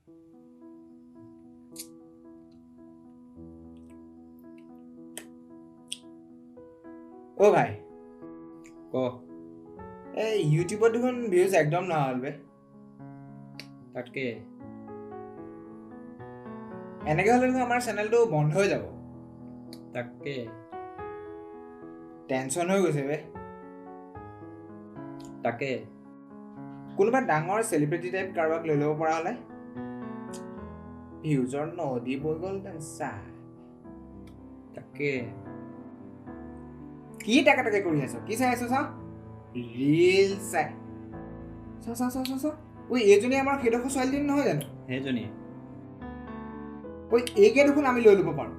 ओ भाई ক এই ইউটিউবত দেখোন ভিউজ একদম নহল বে তাকে এনেকে হলে দেখোন আমাৰ চেনেলটো বন্ধ হৈ যাব তাকে টেনচন হৈ গৈছে বে তাকে কোনোবা ডাঙৰ চেলিব্ৰিটি টাইপ কাৰোবাক লৈ ল'ব পৰা হ'লে ভিউজৰ নদী বৈ গ'ল চা তাকে কি টাকা টাকা কৰি আছ কি চাই আছ চা ৰিল চাই চা ঐ এইজনী আমাৰ সেইডোখৰ ছোৱালীজনী নহয় জানো সেইজনী ঐ এইকে দেখোন আমি লৈ ল'ব পাৰোঁ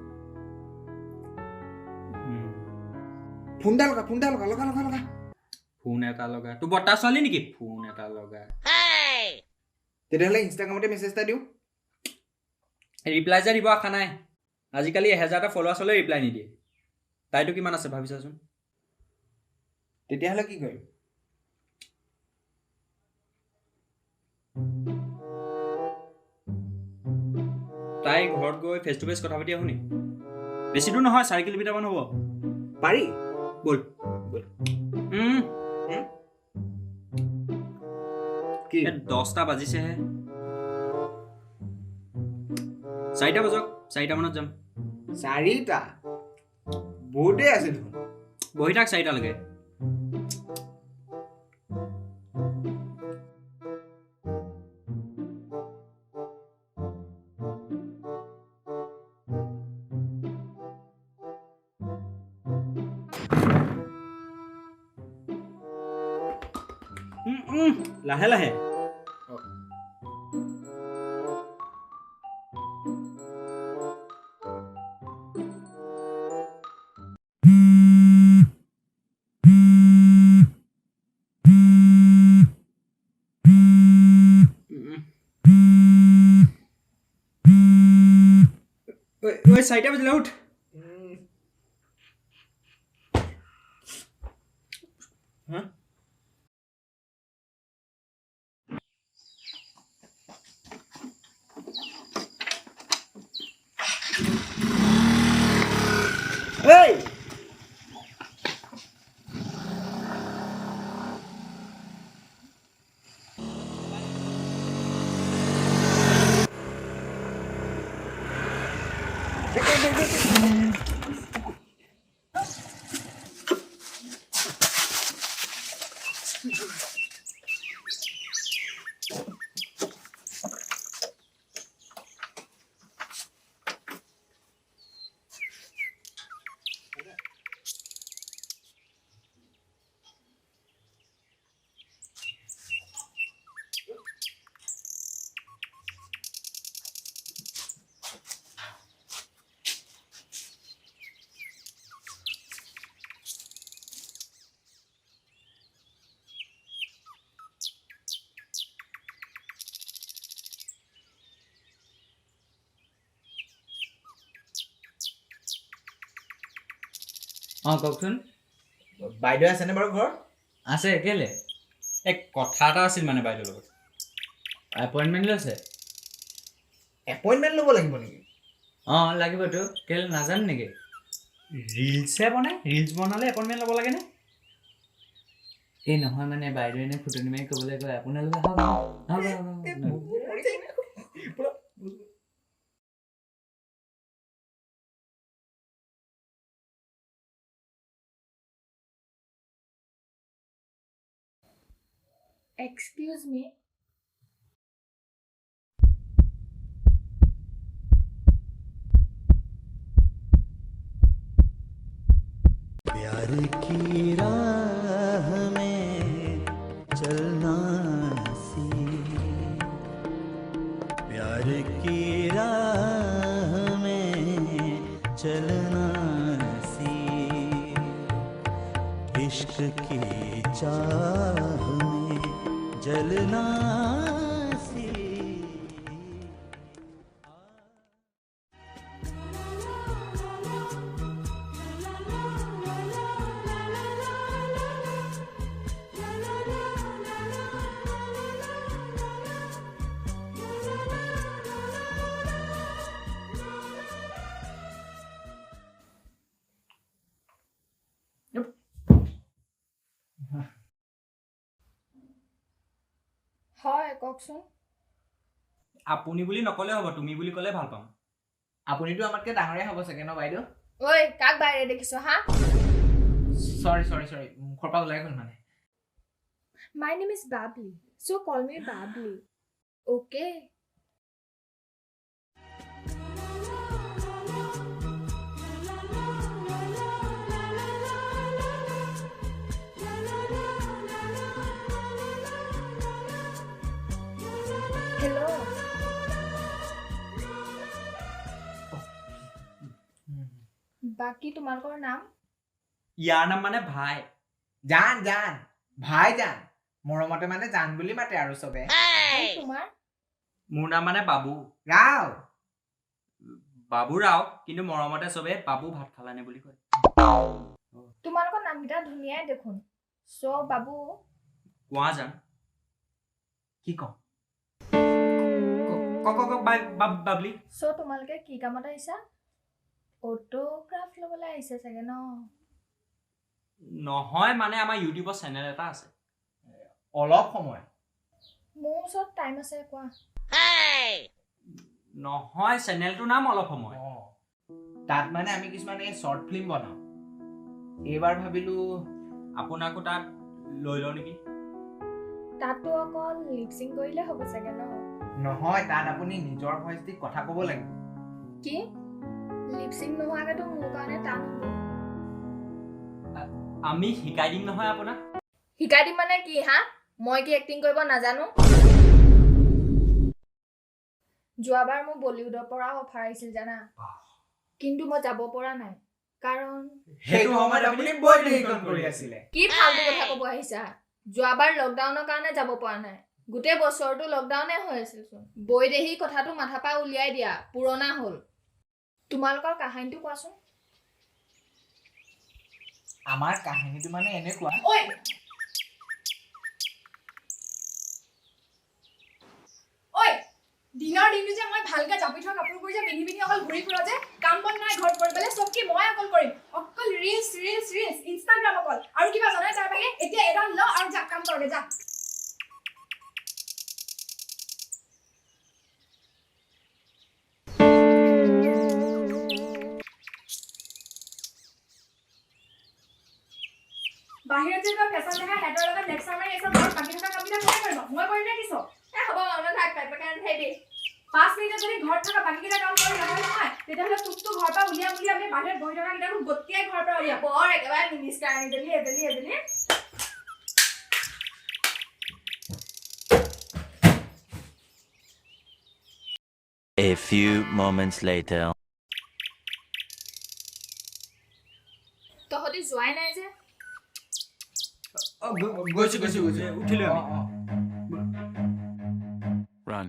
ফোন এটা লগা ফোন এটা লগা তোৰ বৰ্তা ছোৱালী নেকি ফোন এটা লগা তেতিয়াহ'লে ইনষ্টাগ্ৰামতে মেছেজ এটা দিওঁ ৰিপ্লাই যে দিব আশা নাই আজিকালি 1000টা ফলোৱাৰ্ছলৈ ৰিপ্লাই নিদিয়ে তাইতো কিমান আছে ভাবিছাচোন তেতিয়াহ'লে কি কৰিম তাই ঘৰত গৈ ফেচ টু ফেচ কথা পাতি আহো নি বেছি দূৰ নহয় 4 কিলোমিটাৰমান হ'ব পাৰি ব'ল কি 10টা বাজিছেহে 4টা বজক 4টা মানত যাম 4টা বহুতেই আছে দেখোন বহি থাক 4টালৈকে লাহে লাহে ওই 4টা বাজিলে উঠ হা এই কওকচোন বাইদেউ আছেনে বাৰু ঘৰত আছে কেলে এক কথা এটা আছিল মানে বাইদেউৰ লগত এপইণ্টমেণ্ট লৈছে এপইণ্টমেণ্ট ল'ব লাগিব নেকি লাগিবতো কেলে নাজানে নেকি ৰিলছে বনায় ৰিলছ বনালে এপইণ্টমেণ্ট ল'ব লাগেনে এই নহয় মানে বাইদেউ এনে ফুটনি মাৰি ক'বলৈ কয় আপোনালোকে Excuse me. प्यार की राह में चलना सी प्यार की राह में चलना सी इश्क की चाह में जलना सी কওকচোন। আপুনি বুলি নকলে হ'ব, তুমি বুলি কলে ভাল পাম। আপুনিতো আমাতকৈ ডাঙৰে হ'ব চাগে ন বাইদেউ? ঐ কাক বাহিৰে দেখিছ হা? চৰি মুখৰ পৰা ওলাই গ'ল মানে। My name is Babli, so call me Babli. Okay? Hello. বাকি তোমালোকৰ নাম? ইয়াৰ নাম মানে ভাই। জান ভাই জান, মৰমতে মানে জান বুলি মাতে আৰু চবে। আৰু তোমাৰ? মোৰ নাম মানে বাবু। ৰাও। বাবু ৰাও, কিন্তু মৰমতে চবে বাবু ভাত খালানে বুলি কয়। তোমালোকৰ নামকেইটা ধুনীয়াই দেখোন। So বাবু কোৱা জান। কি কওঁ? বাবলি। So তোমালোকে কি কামত আহিছা? অটোগ্ৰাফ ল'বলৈ আহিছে চাগে ন? নহয় মানে আমাৰ ইউটিউবৰ চেনেল এটা আছে। অলপ সময়। মোৰ ওচৰত টাইম আছে, কোৱা। নহয়, চেনেলটোৰ নাম অলপ সময়। তাত মানে আমি কিছুমান এই শ্বৰ্ট ফিল্ম বনাওঁ। এইবাৰ ভাবিলো আপোনাকো তাত লৈ লওঁ নেকি? তাতো অকল লিপচিং কৰিলে হ'ব চাগে ন? নহয়, তাত আপুনি নিজৰ ভইচ দি কথা ক'ব লাগিব। কি? লিপচিং নোহোৱাকেতো মোৰ কাৰণে টান হ'ব। আমি শিকাই দিম নহয় আপোনাক। শিকাই দিম মানে কি হা? মই কি এক্টিং কৰিব নাজানো? যোৱাবাৰ মোৰ বলিউডৰ পৰা অফাৰ আহিছিল জানা, কিন্তু মই যাব পৰা নাই। কাৰণ সেইটো সময়ত আপুনি বৈদেহীকৰণ কৰি আছিলে। কি ফাল্টু কথা ক'ব আহিছা? যোৱাবাৰ লকডাউনৰ কাৰণে যাব পৰা নাই। গোটেই বছৰটো লকডাউনে হৈ আছিল চোন। বৈদেহী কথাটো মাথা পৰা উলিয়াই দিয়া, পুৰণা হ'ল। তোমালোকৰ কাহিনীটো কোৱাচোন। আমাৰ কাহিনীটো মানে এনেকুৱা। ঐ দিনৰ দিনটো যে মই ভালকে জাপি থোৱা কাপোৰবোৰ যে পিন্ধি অকল ঘূৰি ফুৰা যে, কাম বন নাই ঘৰত কৰিবলৈ, চব কি মই অকল কৰিম? অকল ৰিলছ ইনষ্টাগ্ৰাম অকল। আৰু কিবা জানাই তাৰ বাহিৰে? এতিয়া এডাল ল আৰু যা কাম কৰগে যা। বাহিৰত যে ফেশ্বন দেখা হেডৰ লগত লেকচাৰ মাৰি আছে, ঘৰত বাকী থকা কামবিলাক কোনে কৰিব? মই কৰিম নে কিছ? হ'ব মনত থাক, পেপাৰখন উঠাই দে। 5 মিনিটত যদি ঘৰত থকা বাকীকেইটা কাম কৰি নহয়, তেতিয়াহ'লে তোকতো ঘৰৰ পৰা উলিয়াম বুলি আমি বাহিৰত বহি থকা কেইটাকো গোটেই ঘৰৰ পৰা উলিয়াম। বৰ একেবাৰে নিবিষ্কাৰ এজনী। A few moments later. তহঁতি যোৱাই নাই যে? গৈছো উঠিলো আমি। Run.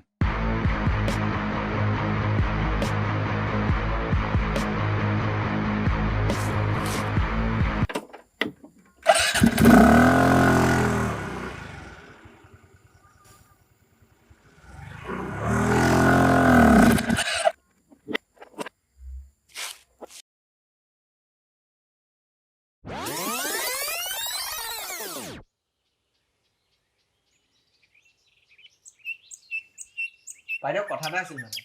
বাইদেউ কথা এটা আছিল মানে।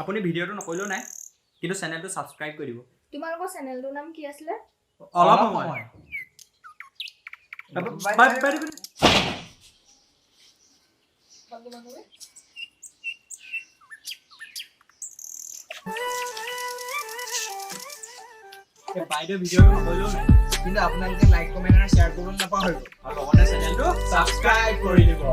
আপুনি ভিডিঅ'টো নকৰিলেও নাই, কিন্তু চেনেলটো ছাবস্ক্ৰাইব কৰি দিব। তোমালোকৰ চেনেলটোৰ নাম কি আছিলে? অলপ সময়। বাইদেউ ভিডিঅ'টো নকৰিলেও নাই, কিন্তু আপোনালোকে লাইক কমেণ্ট আৰু শ্বেয়াৰ কৰিবলৈ নাপাহৰিব। আৰু লগতে চেনেলটো ছাবস্ক্ৰাইব কৰি দিব।